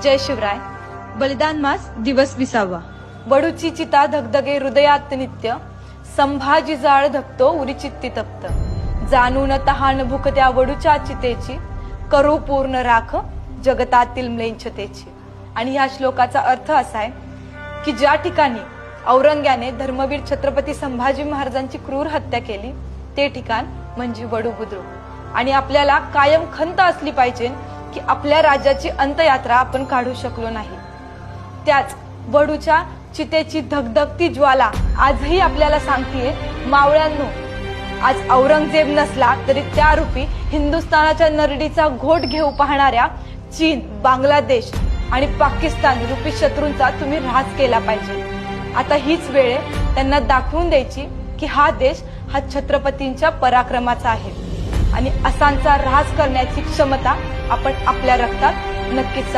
जय शिवराय. बलिदान मास दिवस 20वा. वडूची चिता धगधगे हृदयात नित्य, संभाजी जाळ धकतो उरी चित्ती तप्त. जाणून तहान भूक त्या वडूच्या चितेची, करू पूर्ण राख जगतातील म्लेच्छतेची. आणि ह्या श्लोकाचा अर्थ असा आहे की ज्या ठिकाणी औरंग्याने धर्मवीर छत्रपती संभाजी महाराजांची क्रूर हत्या केली ते ठिकाण म्हणजे वडू बुद्रुक. आणि आपल्याला कायम खंत असली पाहिजे की आपल्या राज्याची अंत्ययात्रा आपण काढू शकलो नाही. त्याच वडूच्या चितेची धगधगती ज्वाला आजही आपल्याला सांगतेय, मावळ्यांनो, आज औरंगजेब नसला तरी त्या रूपी हिंदुस्थानाच्या नरडीचा घोट घेऊ पाहणाऱ्या चीन, बांगलादेश आणि पाकिस्तान रूपी शत्रूंचा तुम्ही ऱ्हास केला पाहिजे. आता हीच वेळ आहे त्यांना दाखवून द्यायची की हा देश हा छत्रपतींच्या पराक्रमाचा आहे आणि असांचा ऱ्हास करण्याची क्षमता आपण आपल्या रक्तात नक्कीच